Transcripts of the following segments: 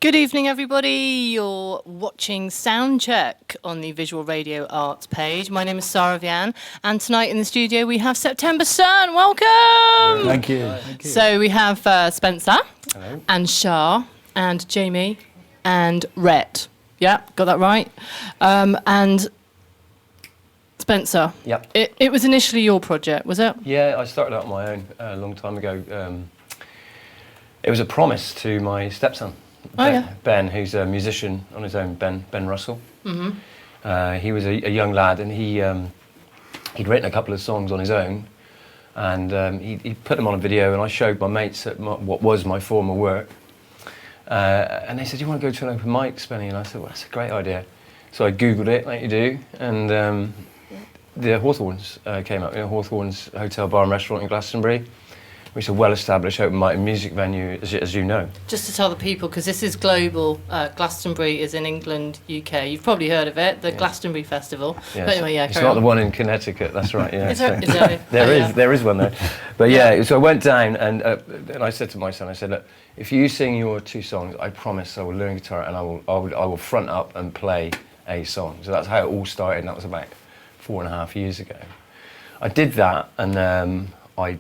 Good evening, everybody. You're watching Soundcheck on the Visual Radio Arts page. My name is Sara Vian, and tonight in the studio we have September Sun. Welcome! Thank you. So we have Spencer, Hello. and Shah, and Jamie, and Rhett. Yeah, got that right? And Spencer. Yep. It was initially your project, was it? Yeah, I started out on my own a long time ago. It was a promise to my stepson, Ben, who's a musician on his own, Ben Russell. Mm-hmm. He was a young lad, and he'd written a couple of songs on his own, and he put them on a video, and I showed my mates what was my former work. And they said, "Do you want to go to an open mic, Spenny?" And I said, "Well, that's a great idea." So I Googled it, like you do, and the Hawthorns came up, Hawthorns Hotel, Bar and Restaurant in Glastonbury, which is a well-established open mic music venue, as you know. Just to tell the people, because this is global, Glastonbury is in England, UK. You've probably heard of it, the Glastonbury Festival. Yes. But anyway, it's not the one in Connecticut, that's right. Yeah. Is there? There is one there. But yeah, so I went down and I said to my son, I said, "Look, if you sing your two songs, I promise I will learn guitar and I will front up and play a song." So that's how it all started, and that was about 4.5 years ago. I did that, and I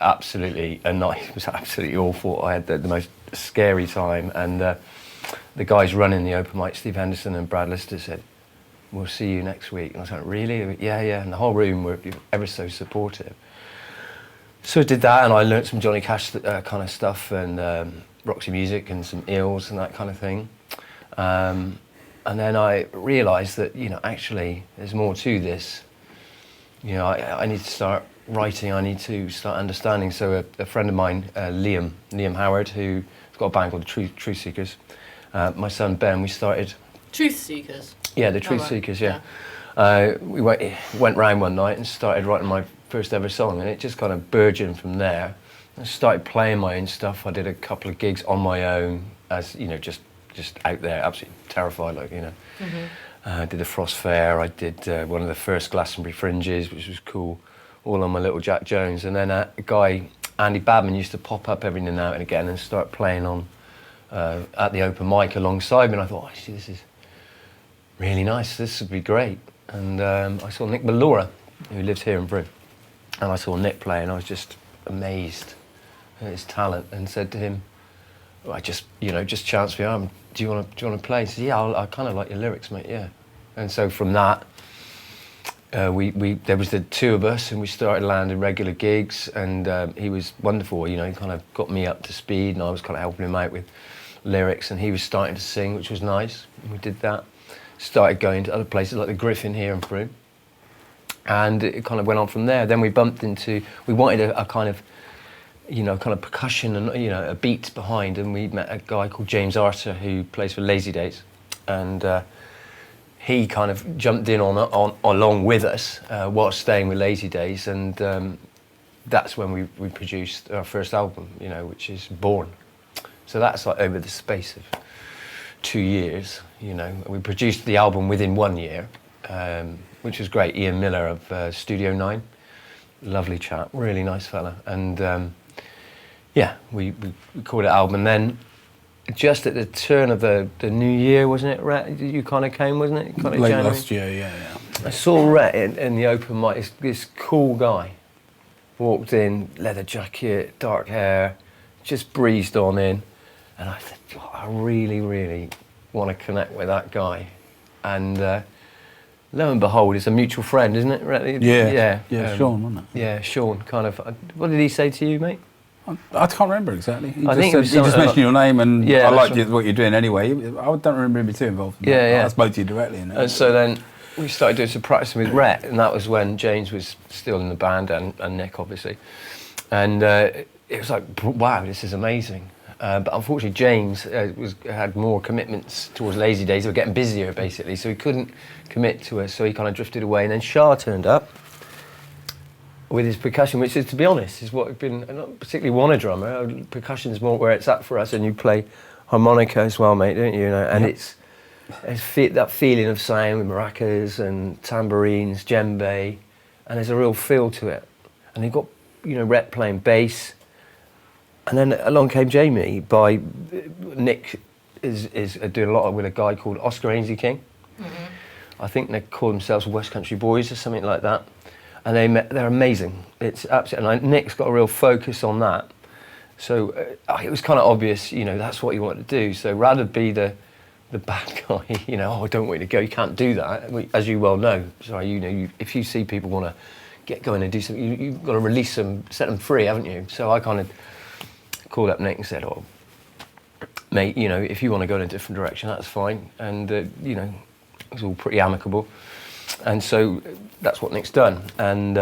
absolutely, and it was absolutely awful. I had the most scary time, and the guys running the open mic, Steve Henderson and Brad Lister, said, "We'll see you next week." And I was like, "Really?" "Yeah." And the whole room were ever so supportive. So I did that, and I learnt some Johnny Cash kind of stuff, and Roxy Music, and some Eels and that kind of thing. And then I realised that, actually, there's more to this. I need to start writing, I need to start understanding. So a friend of mine, Liam Howard, who's got a band called the Truth Seekers, my son Ben, we started... Truth Seekers? Yeah, the Truth Seekers, yeah. We went round one night and started writing my first ever song, and it just kind of burgeoned from there. I started playing my own stuff. I did a couple of gigs on my own, as, just out there, absolutely terrified, Mm-hmm. I did the Frost Fair, I did one of the first Glastonbury Fringes, which was cool, all on my little Jack Jones. And then a guy, Andy Badman, used to pop up every now and again and start playing on at the open mic alongside me, and I thought, actually, this is really nice, this would be great. And I saw Nick Malora, who lives here in Brew, and I saw Nick play, and I was just amazed at his talent, and said to him, I just chanced my arm, do you want to play? He said, "Yeah, I kind of like your lyrics, mate, yeah." And so from that, there was the two of us, and we started landing regular gigs, and he was wonderful, he kind of got me up to speed, and I was kind of helping him out with lyrics, and he was starting to sing, which was nice, and we did that. Started going to other places like the Griffin here in Peru, and it kind of went on from there. Then we wanted a kind of, percussion and, a beat behind, and we met a guy called James Arter who plays for Lazy Days, and he kind of jumped in along with us whilst staying with Lazy Days, and that's when we produced our first album, which is Born. So that's like over the space of 2 years, We produced the album within 1 year, which was great. Ian Miller of Studio 9, lovely chap, really nice fella, and we called it album. And then just at the turn of the new year, wasn't it, Rhett? You kind of came, wasn't it? Kind of late January? last year, yeah. I saw Rhett in the open mic, this cool guy. Walked in, leather jacket, dark hair, just breezed on in. And I said, "Oh, I really, really want to connect with that guy." And lo and behold, it's a mutual friend, isn't it, Rhett? Yeah, Sean, wasn't it? Yeah, Sean, kind of. What did he say to you, mate? I can't remember exactly. He I just, think said, it was he just mentioned your name, and Yeah, I liked right. what you're doing anyway. I don't remember him being too involved in that. Yeah. I spoke to you directly. And so then we started doing some practicing with Rhett, and that was when James was still in the band, and Nick, obviously. And it was like, wow, this is amazing. But unfortunately, James had more commitments towards Lazy Days. They were getting busier, basically, so he couldn't commit to us, so he kind of drifted away. And then Shah turned up with his percussion, which is, to be honest, is what I've been, not particularly want a drummer. Percussion's more where it's at for us, and you play harmonica as well, mate, don't you? And it's that feeling of sound with maracas and tambourines, djembe, and there's a real feel to it. And you've got, Rhett playing bass, and then along came Jamie by Nick is doing a lot with a guy called Oscar Ainsley King. I think they call themselves West Country Boys or something like that. And they're amazing. It's absolutely, and Nick's got a real focus on that. So it was kind of obvious, you know, that's what you want to do. So rather be the bad guy, you know, oh, I don't want you to go, you can't do that. As you well know, sorry, you know, if you see people want to get going and do something, you've got to release them, set them free, haven't you? So I kind of called up Nick and said, oh, mate, you know, if you want to go in a different direction, that's fine. And, you know, it was all pretty amicable. And so that's what Nick's done. And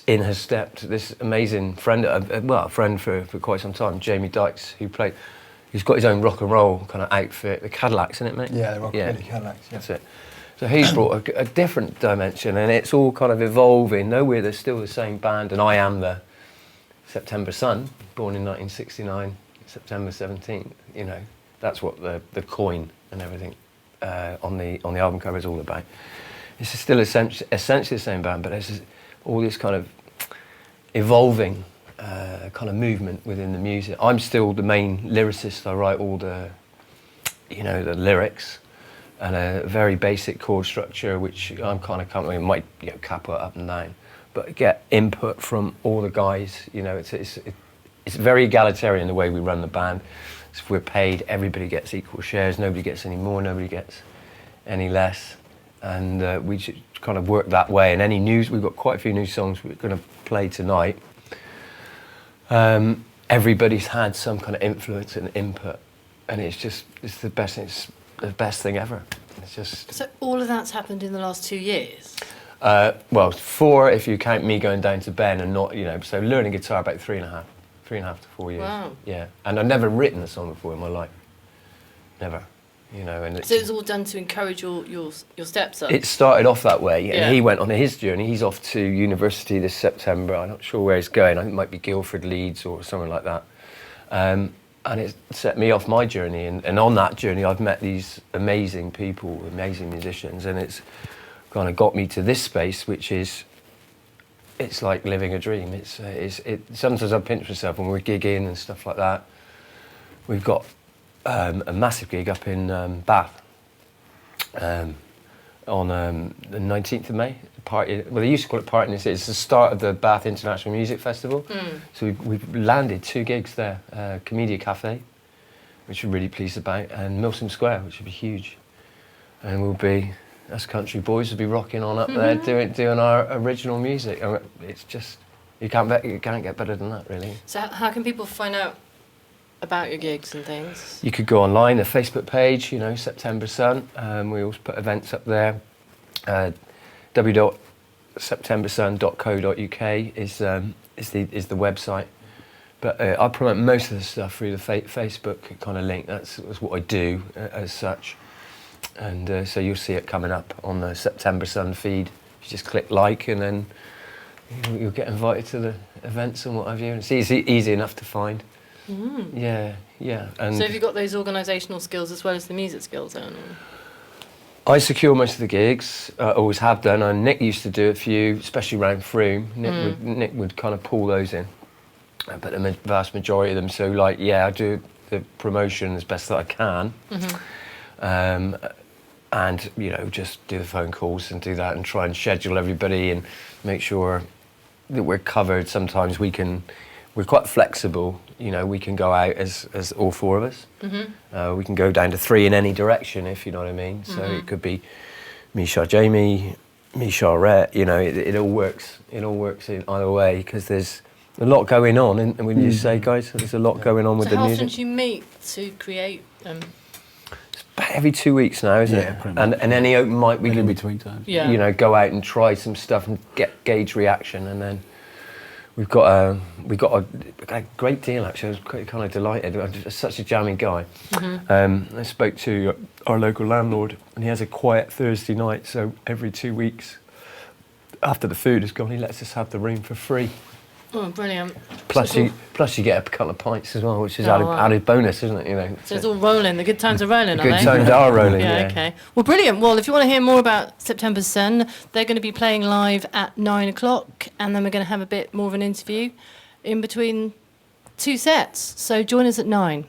in has stepped this amazing friend, a friend for quite some time, Jamie Dykes, who's got his own rock and roll kind of outfit, the Cadillacs, isn't it, mate? Yeah, the rockabilly Cadillacs, yeah. That's it. So he's brought a different dimension, and it's all kind of evolving. Nowhere they're still the same band, and I am the September Sun, born in 1969, September 17th. You know, that's what the coin and everything on the album cover is all about. It's still essentially the same band, but there's all this kind of evolving kind of movement within the music. I'm still the main lyricist. I write all the lyrics. And a very basic chord structure, which I'm kind of coming, might capo up and down, but get input from all the guys. You know, it's very egalitarian the way we run the band. So if we're paid, everybody gets equal shares. Nobody gets any more. Nobody gets any less. And we should kind of work that way. And any news, we've got quite a few new songs we're going to play tonight. Everybody's had some kind of influence and input, and it's the best thing. It's the best thing ever. It's just. So all of that's happened in the last 2 years? Well, 4 if you count me going down to Ben and not, so learning guitar about 3.5 to 4 years. Wow. Yeah, and I've never written a song before in my life. Never. And so it was all done to encourage your stepson? It started off that way, and yeah. He went on his journey. He's off to university this September. I'm not sure where he's going. I think it might be Guildford, Leeds, or somewhere like that. And it set me off my journey, and on that journey I've met these amazing people, amazing musicians, and it's kind of got me to this space, which is, it's like living a dream. Sometimes I pinch myself when we're gigging and stuff like that. We've got a massive gig up in Bath on the 19th of May. Party. Well, they used to call it Party. It's the start of the Bath International Music Festival. So we've landed 2 gigs there. Comedia Cafe, which we're really pleased about, and Milsom Square, which would be huge. And us country boys will be rocking on up there doing our original music. It's just, you can't get better than that, really. So how can people find out about your gigs and things? You could go online, the Facebook page, September Sun. We always put events up there. www.septembersun.co.uk is the website, but I promote most of the stuff through the Facebook kind of link. That's what I do as such, and so you'll see it coming up on the September Sun feed. You just click like, and then you'll get invited to the events and what have you. And it's easy enough to find. Yeah. And so have you got those organisational skills as well as the music skills then? I secure most of the gigs, always have done, and Nick used to do a few, especially around Froome. Nick would kind of pull those in, but the vast majority of them, so I do the promotion as best that I can, and just do the phone calls and do that and try and schedule everybody and make sure that we're covered. Sometimes we're quite flexible, we can go out as all 4 of us. We can go down to 3 in any direction, if you know what I mean. So it could be me, Shah, Jamie, me, Shah, Rhett, it all works. It all works in either way, because there's a lot going on, and when you say, guys, there's a lot going on with the music. So how often do you meet to create them? It's about every 2 weeks now, isn't it? And any open mic we can between times. Go out and try some stuff and gauge reaction, and then we've got a great deal, actually. I was quite kind of delighted. I'm just such a jamming guy. I spoke to our local landlord, and he has a quiet Thursday night, so every 2 weeks after the food is gone, he lets us have the room for free. Oh, brilliant. Plus you get a couple of pints as well, which is added bonus, isn't it? So it's all rolling. The good times are rolling, are they? Good times are rolling, yeah. Okay. Well, brilliant. Well, if you want to hear more about September Sun, they're going to be playing live at 9 o'clock, and then we're going to have a bit more of an interview in between 2 sets. So join us at 9.